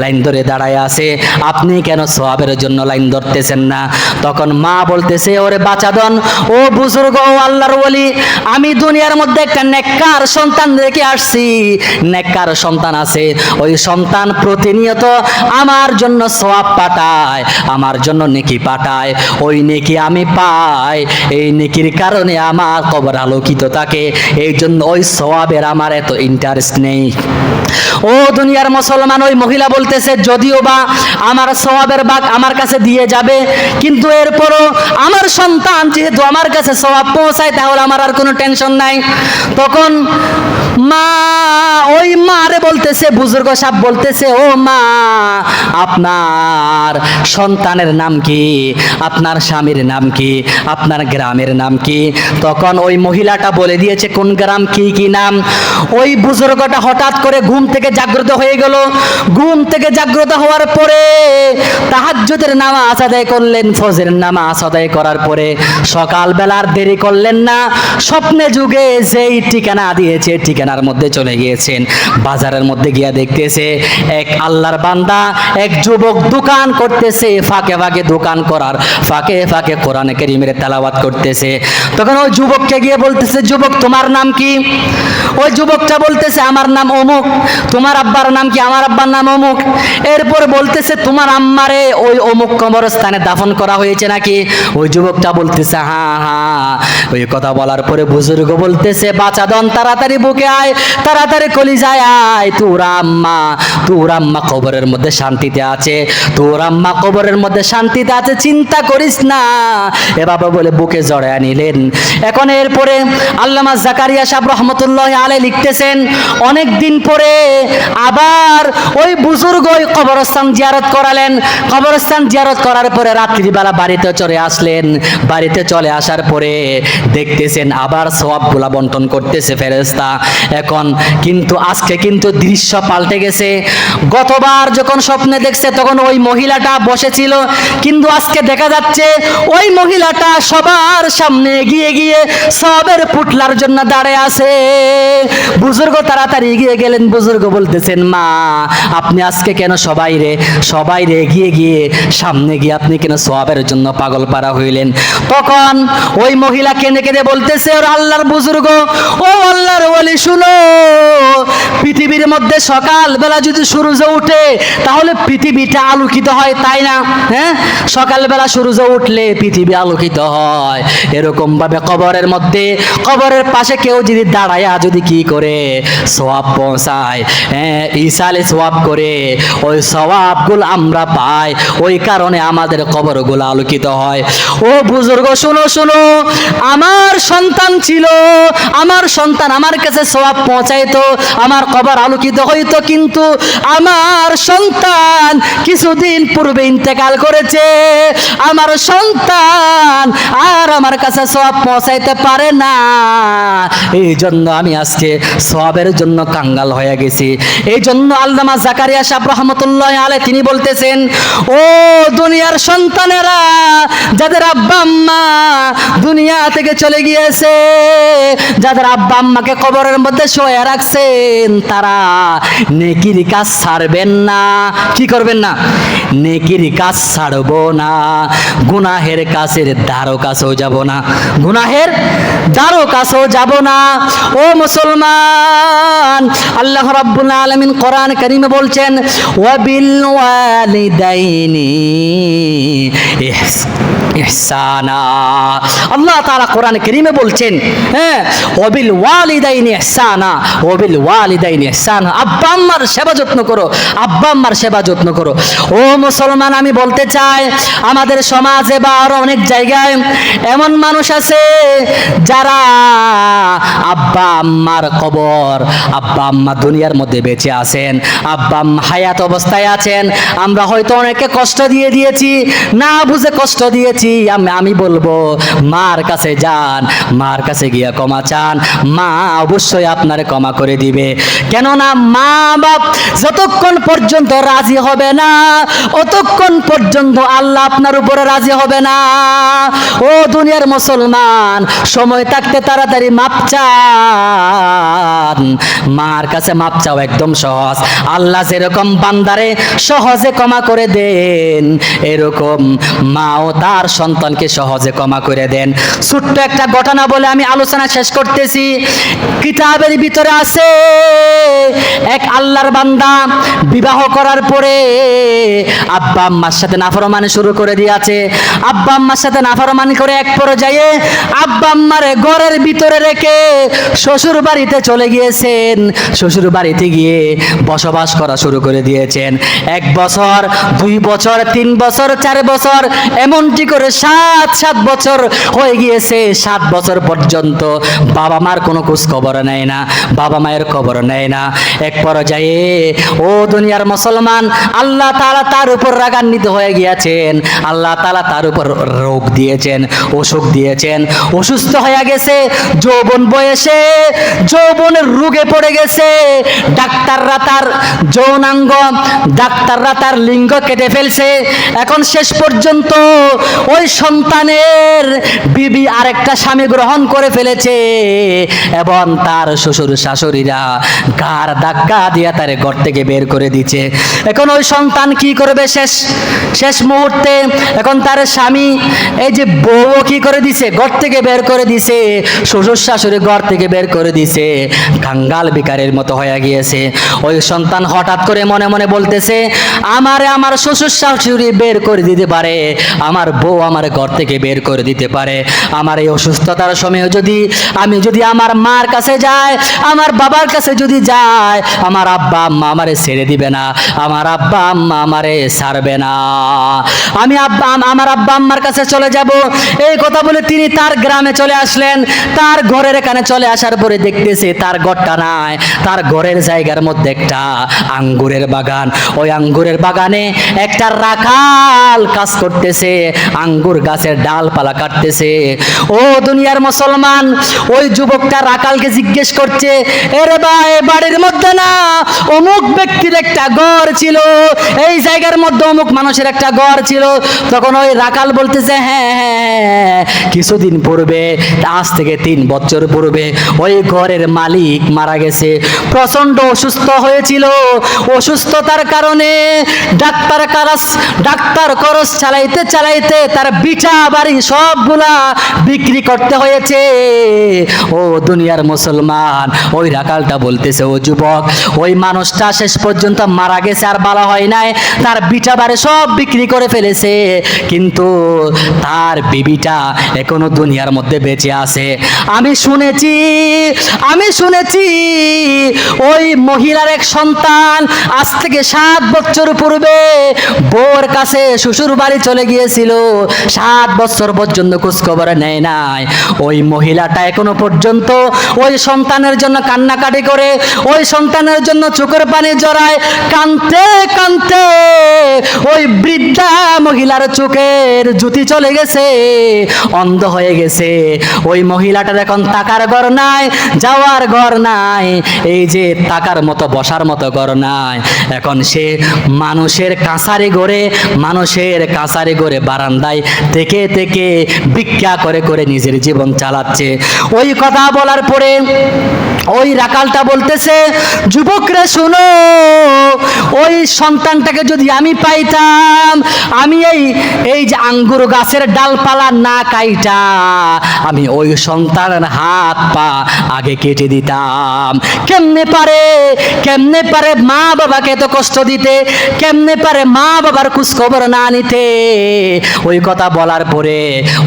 লাইন ধরে দাঁড়ায় আছে, আপনি কেন সওয়াবের জন্য লাইন ধরতেছেন না? তখন মা বলতেছে, ওরে বাচাদন, ও বুজুর্গ, ও আল্লাহর ওলি, আমি দুনিয়ার মধ্যে একটা নেককার সন্তান রেখে আসছি, নেককার সন্তান আছে, ওই সন্তান প্রতিনিয়ত আমার জন্য সওয়াব পাঠায়, আমার জন্য নেকি পাঠায়, ওই নেকি আমি পাই, এই নেকির কারণে আমার কবর আলোকিত থাকে, এই জন্য ওই সওয়াবের আমার এত ইন্টারেস্ট নেই। ও দুনিয়ার মুসলমান, ওই মহিলা বলতেছে যদিও বা আমার সওয়াবের ভাগ আমার কাছে দিয়ে যাবে, কিন্তু এরপরও আমার সন্তান যেহেতু আমার কাছে সওয়াব পৌঁছায় তাহলে আমার আর কোনো টেনশন নাই। তখন মা, ওই মারে বলতেছে, বুজুর্গ সাহেব বলতেছে, ও মা, আপনার সন্তানের নাম কি? আপনার স্বামীর নাম কি? আপনার গ্রামের নাম কি? তখন ওই মহিলাটা বলে দিয়েছে কোন গ্রাম, কি কি নাম। ওই বুজুর্গটা হঠাৎ করে ঘুম থেকে জাগ্রত হয়ে গেল। ঘুম থেকে জাগ্রত হওয়ার পরে তাহাজ্জুদের নামাজ আদায় করলেন, ফজরের নামাজ আদায় করার পরে সকালবেলার দেরি করলেন না, স্বপ্নে যুগে যেই ঠিকানা দিয়েছে ঠিকানার মধ্যে চলে গিয়েছেন। বাজারের মধ্যে গিয়া দেখতেছে এক আল্লাহর বান্দা, এক যুবক দোকান করতেছে, ফাঁকে ফাঁকে দোকান করার ফাঁকে ফাঁকে কোরআনে কারীমের তেলাওয়াত করতেছে। তখন ওই যুবককে গিয়ে বলতেছে, যুবক তোমার নাম কি? ওই যুবকটা বলতেছে আমার নাম অমুক। তোমার আব্বার নাম কি? আমার আব্বার নাম অমুক। এরপর বলতেছে তোমার আম্মারে ওই অমুক কবরস্থানে দাফন করা হয়েছে নাকি? ওই যুবকটা বলতেছে হ্যাঁ হ্যাঁ। ওই কথা বলার পরে বুজুর্গ বলতেছে, বাচাদন, তাড়াতাড়ি বুকে আয়, তাড়াতাড়ি কলিজায় আয়, তোর আম্মা কবরের মধ্যে শান্তিতে আছে, তোর আম্মা কবরের মধ্যে শান্তিতে আছে, চিন্তা করিস করিস না, এভাবে বলে বুকে জড়ায় নিলেন। এখন এরপরে আল্লামা জাকারিয়া সাহেব রহমতুল্লাহ আলাইহি লিখতেছেন, অনেক দিন পরে আবার ওই বুজুর্গ ওই কবরস্থান জিয়ারত করালেন। কবরস্থান জিয়ারত করার পরে রাত্রিবেলা বাড়িতে চলে আসলেন। বাড়িতে চলে আসার পরে দেখতেছেন আবার সওয়াবগুলা বন্টন করতেছে ফেরেশতা। এখন কিন্তু আজকে কিন্তু দৃশ্য পাল্টে গেছে। গতবার যখন স্বপ্নে দেখছে তখন ওই মহিলাটা বসেছিল, কিন্তু আজকে দেখা যাচ্ছে ওই মহিলাটা সবার সামনে এগিয়ে গিয়ে সওয়াবের পুটলার জন্য দাঁড়িয়ে আছে। বুজুর্গ তাড়াতাড়ি এগিয়ে গেলেন। বুজুর্গ বলতেছেন, মা আপনি আজকে কেন সবাই রে এগিয়ে গিয়ে সামনে গিয়ে আপনি কেন সওয়াবের জন্য পাগল পারা হইলেন? তখন ওই মহিলা কেঁদে কেঁদে বলতেছে, ওর আল্লাহর বুজুর্গ, ও আল্লাহর ওলি, শুনো, পৃথিবীর মধ্যে সকাল বেলা যদি সূর্য উঠে তাহলে পৃথিবীটা আলোকিত হয়, তাই না? হ্যাঁ, সকালবেলা সূর্য উঠলে পৃথিবী আলোকিত হয়। এরকম ভাবে কবরের মধ্যে, কবরের পাশে কেউ যদি দাঁড়ায়া যদি কি করে সওয়াব পৌঁছায়, হ্যাঁ, ইসালে সওয়াব করে, ওই সওয়াবগুলো আমরা পাই, ওই কারণে আমাদের কবরগুলো আলোকিত হয়। ও বুজুর্গ, শুনো শুনো, আমার সন্তান ছিল, আমার সন্তান আমার কাছে সওয়াব পৌঁছাইতো, আমার কবর আলোকিত হইতো, কিন্তু আমার সন্তান কিছুদিন পূর্বে ইন্তেকাল করেছে। আমার সন্তান আর আমার কাছে সওয়াব পৌঁছাইতে পারে না, এই জন্য আমি আজকে সওয়াবের জন্য কাঙ্গাল হয়ে গেছি। এই জন্য আল্লামা জাকারিয়া সাহেব রহমতুল্লাহ আলাইহি তিনি বলতেছেন, ও দুনিয়ার সন্তানেরা, যাদের আব্বা আম্মা দুনিয়া থেকে চলে গিয়েছে, যাদের আব্বা আম্মাকে কবরের মধ্যে শোয়া রাখছেন, তারা নেকির কাজ ছাড়বেন না। কি করবেন না? নেকির কাজ ছাড়বো না, গুনাহের কাছের দ্বারও কাছেও যাব না, গুনাহের দ্বারও কাছেও যাব না। ও মুসলমান, আল্লাহ রাব্বুল আলামিন কোরআন কারীমে বলছেন, ওয়াবিল ওয়ালিদাইনি ইহসানা। আল্লাহ তাআলা কোরআন কারীমে বলছেন, হ্যাঁ, ওয়াবিল ওয়ালিদাইনি ইহসানা, ওয়াবিল ওয়ালিদাইনি ইহসানা, আব্বা আম্মার সেবা যত্ন করো, আব্বা আম্মার সেবা যত্ন করো। ও মুসলমান, আমি বলতে চাই, আমাদের সমাজে বা আরো অনেক জায়গায় এমন মানুষ আছে যারা আব্বা আম্মার কবর, আব্বা আম্মা দুনিয়ার মধ্যে বেঁচে আছেন, আব্বা আম্মা হায়াত অবস্থায় আছেন, আমরা হয়তো অনেকে কষ্ট দিয়েছি, না বুঝে কষ্ট দিয়েছি। আমি বলবো, মার কাছে যান, মার কাছে গিয়া ক্ষমা চান, মা অবশ্যই আপনার ক্ষমা করে দিবে। কেননা মা বাপ যতক্ষণ পর্যন্ত রাজি হবে না, অতক্ষণ পর্যন্ত আল্লাহ আপনার উপরে রাজি হবে না। ও দুনিয়ার মুসলমান, সময় থাকতে তাড়াতাড়ি মাপ চান, মার কাছে মাপ চাও একদম সহজ। আল্লাহ যেরকম বান্দারে সহজে ক্ষমা করে দেন, এরকম মাও তার সন্তানকে সহজে ক্ষমা করে দেন। ছোট্ট একটা ঘটনা বলে আমি আলোচনা শেষ করতেছি। কিতাবের ভিতরে আছে, এক আল্লাহর বান্দা বিবাহ করার পরে আব্বা আম্মার সাথে নাফরমানি শুরু করে দিয়েছে। আব্বা আম্মার সাথে নাফরমানি করে এক পর্যায়ে আব্বা আম্মারে ঘরের ভিতরে রেখে শ্বশুর বাড়িতে চলে গিয়েছেন। শ্বশুর বাড়িতে গিয়ে বসবাস করা শুরু করে দিয়েছেন। 1 বছর, 2 বছর, 3 বছর, 4 বছর, এমনটি করে 7 বছর হয়ে গিয়েছে। 7 বছর পর্যন্ত বাবা মার কোনো খোঁজ খবর নেয় না, বাবা মায়ের খবর নেয় না। এক পর্যায়ে ও দুনিয়ার মুসলমান, আল্লাহ তাআলা তার উপর রাগান্বিত হয়ে গিয়েছেন। আল্লাহ তাআলা তার উপর রোগ দিয়েছেন, অসুখ দিয়েছেন, অসুস্থ হয়ে গেছে। যৌবন বয়সে যৌবনের রোগে পড়ে গেছে। ডাক্তাররা তার যৌনাঙ্গ, ডাক্তাররা তার লিঙ্গ কেটে ফেলছে। এখন শেষ পর্যন্ত ওই সন্তানের বিবি আরেকটা স্বামী গ্রহণ করে ফেলেছে এবং তার শ্বশুর শাশুড়িরা গার ধাক্কা দিয়ে তার ঘর থেকে বের করে দিচ্ছে। এখন ওই সন্তান কি করবে শেষ মুহূর্তে? এখন তার স্বামী, এই যে বউ কি করে দিছে, ঘর থেকে বের করে দিছে, শ্বশুর শাশুড়ি ঘর থেকে বের করে দিছে, কাঙ্গাল বিকারের মতো হয়ে গিয়েছে। ওই সন্তান হঠাৎ করে মনে মনে বলতেছে, আমার শ্বশুর শাশুড়ি বের করে দিতে পারে, আমার বউ আমার ঘর থেকে বের করে দিতে পারে। আমার এই অসুস্থতার সময় আমি যদি আমার মার কাছে যাই, আমার বাবার কাছে যদি যাই, আমার আব্বা আম্মা আমারে ছেড়ে দিবে না, আমার আব্বা আম্মা আমারে ছাড়বে না। আমি আমার আব্বা আম্মার কাছে চলে যাব। এই কথা বলে তিনি তার গ্রামে চলে আসলেন। তার ঘরের এখানে চলে আসার পরে দেখতেছে তার ঘরটা নাই, তার ঘরের জায়গার মধ্যে একটা আঙ্গুরের বাগান। ওই আঙ্গুরের বাগানে একটা রাখাল কাজ করতেছে, আঙ্গুর গাছের ডালপালা কাটতেছে। ও দুনিয়ার মুসলমান, ওই যুবকটা রাখালকে জিজ্ঞেস করছে, এরে ভাই, বাড়ির মধ্যে না অমুক ব্যক্তির একটা ঘর ছিল, এই জায়গার মধ্যে অমুক মানুষের একটা ঘর ছিল? তখন ওই রাখাল বলতেছে, হ্যাঁ হ্যাঁ, কিছুদিন পূর্বে, আজ থেকে 3 বছর পূর্বে ওই ঘরের মালিক মারা গেছে, প্রচন্ড অসুস্থ হয়েছিল। অসুস্থতার কারণে ডাক্তার খরচ চালাইতে চালাইতে তার বিটা বাড়ি সবগুলা বিক্রি করতে হয়েছে। ও দুনিয়ার মুসলমান, ওই রাখালটা বলতেছে, ও যুবক, ওই মানুষটা শেষ পর্যন্ত মারা গেছে, আর ভালো হয় নাই, তার বিটা বাড়ি সব বিক্রি করে ফেলেছে, কিন্তু তার বিবিটা এখনো দুনিয়ার মধ্যে বেঁচে আছে। আমি শুনেছি ওই মহিলার এক সন্তান আজ থেকে 7 বছর পূর্বে বউর কাছে শ্বশুর বাড়ি চলে গিয়েছিল, 7 বছর পর্যন্ত খোঁজখবর নেয় নাই। ওই মহিলাটা এখনো পর্যন্ত ওই সন্তানের জন্য কান্নাকাটি করে, ওই সন্তানের জন্য চোখের পানি জড়ায়, কাঁদতে কাঁদতে ওই বৃদ্ধা মহিলার চোখের জ্যোতি চলে গেছে, অন্ধ হয়ে গেছে। ওই মহিলাটার এখন থাকার ঘর নাই, যাওয়ার ঘর নাই, এই যে থাকার মতো বসার মতো ঘর নাই। এখন সে মানুষের কাছারি ঘরে বারান্দায় থেকে থেকে ভিক্ষা করে করে নিজের জীবন চালাচ্ছে। ওই কথা বলার পরে ওই রাখালটা বলতেছে, যুবকরা শুনো, ওই সন্তানটাকে যদি আমি পাইতাম, আমি এই যে আঙ্গুর গাছের ডালপালা না কাইটা আমি ওই সন্তানের হাত পা আগে কেটে দিতাম। কেমনে পারে মা বাবাকে এত কষ্ট দিতে, কেমনে পারে মা বাবার খোঁজখবর না নিতে? ওই কথা বলার পরে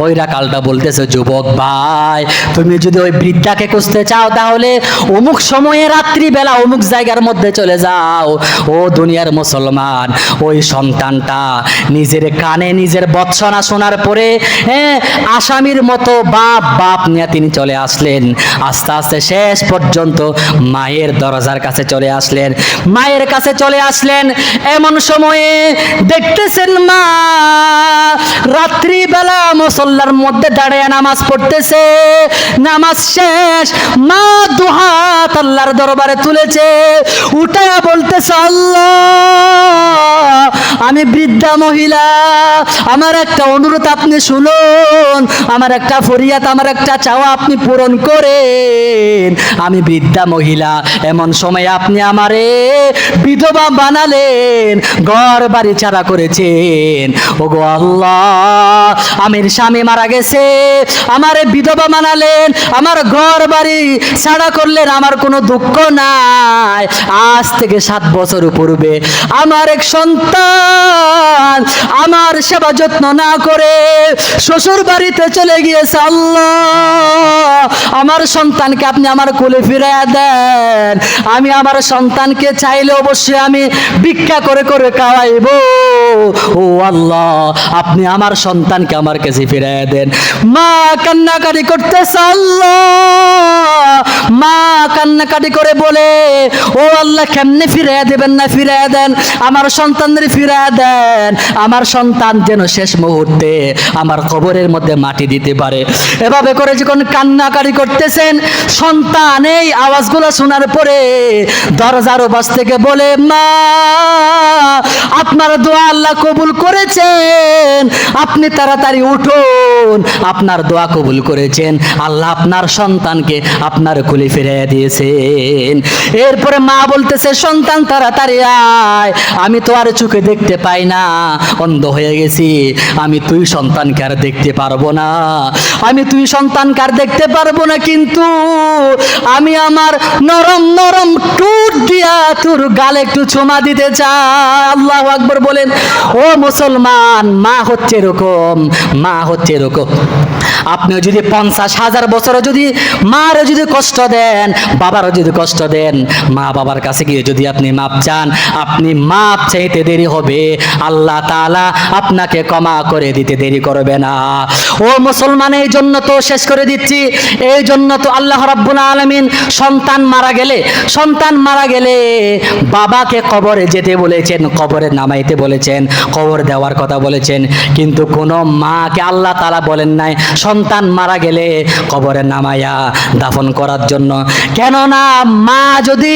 ওই রাখালটা বলতেছে, যুবক ভাই, তুমি যদি ওই বৃদ্ধাকে খুঁজতে চাও তাহলে অমুক সময়ে রাত্রিবেলা অমুক জায়গার মধ্যে চলে যাও। ও দুনিয়ার মুসলমান, ওই সন্তানটা নিজের কানে নিজের বৎসনা শোনার পরে আসামির মতো বাপ নিয়ে তিনি চলে আসলেন। আস্তে আস্তে শেষ পর্যন্ত মায়ের দরজার কাছে চলে আসলেন। এমন সময়ে দেখতেছেন মা রাত্রিবেলা মুসল্লার মধ্যে দাঁড়িয়ে নামাজ পড়তেছে। নামাজ শেষ, মা দুহাত আল্লাহর দরবারে তুলেছে, উঠে বলতেছে, আল্লাহ, আমি বৃদ্ধা মহিলা, আমার একটা অনুরোধ আপনি শুনুন, আমার একটা ফরিয়াদ, আমার একটা চাওয়া আপনি পূরণ করেন। আমি বৃদ্ধা মহিলা, এমন সময় আপনি আমারে বিধবা বানালেন, ঘর বাড়ি ছাড়া করেছেন। ওগো আল্লাহ, আমার স্বামী মারা গেছে, আমারে বিধবা বানালেন, আমার ঘর বাড়ি ছাড়া করলেন, আমার কোনো দুঃখ নাই। আজ থেকে 7 বছর পূর্বে আমার এক সন্তান আমার সেবা যত্ন না করে শ্বশুর বাড়িতে চলে গিয়েছে। আল্লাহ, আমার সন্তানকে আপনি আমার কোলে ফিরিয়ে দেন। আমি আমার সন্তানকে চাইলে অবশ্যই আমি ভিক্ষা করে করে খাওয়াইব। ও আল্লাহ, আপনি আমার সন্তানকে আমার কাছে ফিরিয়ে দেন। মা কান্নাকাটি করতেছে। আল্লাহ, মা কান্নাকাটি করে বলে, ও আল্লাহ, কেমনে ফিরিয়ে দেবেন না, ফিরিয়ে দেন, আমার সন্তানদের ফিরিয়ে দেন, আমার সন্তান যেন শেষ মুহূর্তে আমার কবরের মধ্যে মাটি দিতে পারে। এভাবে করে যখন কান্নাকাটি করতেছেন, সন্তান এই আওয়াজগুলো শোনার পরে দরজার ওপাশ থেকে বলে, মা, আপনার দোয়া আল্লাহ কবুল করেছেন, আপনি তাড়াতাড়ি উঠুন, আপনার দোয়া কবুল করেছেন, আল্লাহ আপনার সন্তানকে আপনার কোলে ফিরিয়ে দিয়েছেন। এরপরে মা বলতেছে, সন্তান তাড়াতাড়ি আয়, আমি তো আর চোখে দেখতে পাই না, অন্ধ হয়ে গেছি, আমি তুই সন্তানকে আর দেখতে পারবো না, কিন্তু আমি আমার নরম নরম টুট দিয়া তোর গালে একটু চুমা দিতে চাই। আল্লাহু আকবার বলেন। ও মুসলমান, মা হচ্ছে এরকম, মা হচ্ছে এরকম। আপনিও যদি 50,000 বছরও যদি মারও যদি কষ্ট দেন, বাবারও যদি কষ্ট দেন, মা বাবার কাছে গিয়ে যদি আপনি মাপ চান, আপনি মাপ চাইতে দেরি হবে, আল্লাহ তাআলা আপনাকে ক্ষমা করে দিতে দেরি করবে না। ও মুসলমান, এই জন্য তো শেষ করে দিচ্ছি, এই জন্য তো আল্লাহ রাব্বুল আলামিন সন্তান মারা গেলে বাবাকে কবরে যেতে বলেছেন, কবরে নামাইতে বলেছেন, কবর দেওয়ার কথা বলেছেন, কিন্তু কোনো মাকে আল্লাহ তাআলা বলেন নাই সন্তান মারা গেলে কবরে নামাইয়া দাফন করার জন্য। কেননা মা যদি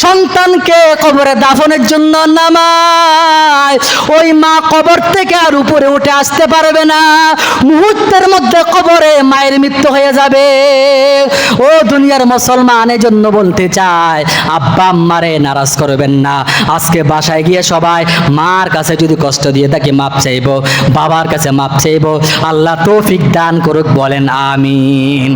সন্তানকে কবরে দাফনের জন্য নামায়, ওই মা কবর থেকে আর উপরে উঠে আসতে পারবে না, মুহূর্তের মধ্যে কবরে মায়ের মৃত্যু হয়ে যাবে। ও দুনিয়ার মুসলমান, এই জন্য বলতে চায়, আব্বা আম্মারে নারাজ করবেন না। আজকে বাসায় গিয়ে সবাই মার কাছে যদি কষ্ট দিয়ে থাকি মাপ চাইব, বাবার কাছে মাপ চাইব, আল্লাহ তৌফিক দান করুক, বলেন আমিন।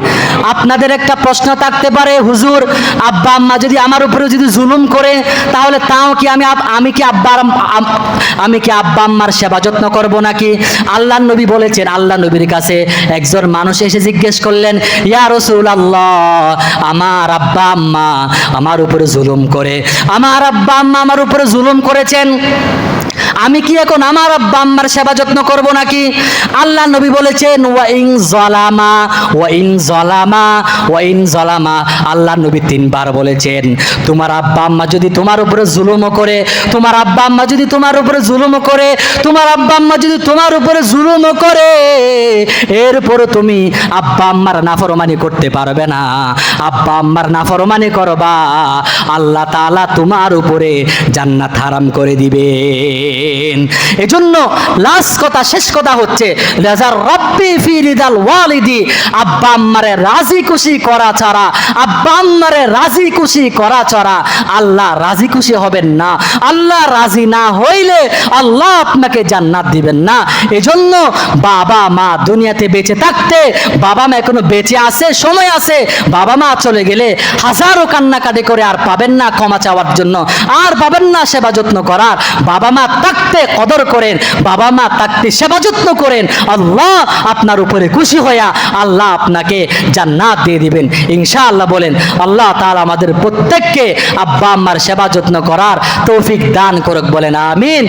আপনাদের একটা প্রশ্ন থাকতে পারে, হুজুর আব্বা আম্মা যদি আমার উপরে যদি জুলুম করে, তাহলে তাও কি আমি কি আব্বা আম্মার সেবা যত্ন করব নাকি? আল্লাহ নবী বলেছেন, আল্লাহ নবীর কাছে একজন মানুষ এসে জিজ্ঞেস করলেন, ইয়া রাসূলুল্লাহ, আমার আব্বা আম্মা আমার উপরে জুলুম করে, আমার আব্বা আম্মা আমার উপরে জুলুম করেছেন, আমি কি এখন আমার আব্বা আম্মার সেবা যত্ন করব নাকি? আল্লাহ নবী বলেছেন, ওয়া ইন যালামা, আল্লাহ নবী 3 বার বলেছেন, তোমার আব্বা আম্মা যদি তোমার উপরে জুলুম করে, তোমার আব্বা আম্মা যদি তোমার উপরে জুলুম করে, তোমার আব্বা আম্মা যদি তোমার উপরে জুলুম করে, এরপরে তুমি আব্বা আম্মার নাফরমানি করতে পারবে না। আব্বা আম্মার নাফরমানি করবা, আল্লাহ তাআলা তোমার উপরে জান্নাত হারাম করে দিবে। এজন্য লাস্ট কথা, শেষ কথা হচ্ছে, রাজার রব্বি ফি রিদাল ওয়ালিদি, আব্বা আম্মারে রাজি খুশি করা ছাড়া, আব্বা আম্মারে রাজি খুশি করা ছাড়া আল্লাহ রাজি খুশি হবেন না। আল্লাহ রাজি না হইলে আল্লাহ আপনাকে জান্নাত দিবেন না। এজন্য বাবা মা দুনিয়াতে বেঁচে থাকতে, বাবা মা এখনো বেঁচে আছে, সময় আছে, বাবা মা চলে গেলে হাজারো কান্নাকাটি করে আর পাবেন না ক্ষমা চাওয়ার জন্য, আর পাবেন না সেবা যত্ন করার। বাবা মা থাকতে কদর করেন, বাবা মা থাকতে সেবা যত্ন করেন, আল্লাহ আপনার উপরে খুশি হইয়া আল্লাহ আপনাকে জান্নাত দিয়ে দিবেন ইনশাআল্লাহ। বলেন আল্লাহ তাআলা আমাদের প্রত্যেককে আব্বা আম্মার সেবা যত্ন করার তৌফিক দান করুক, বলেন আমিন।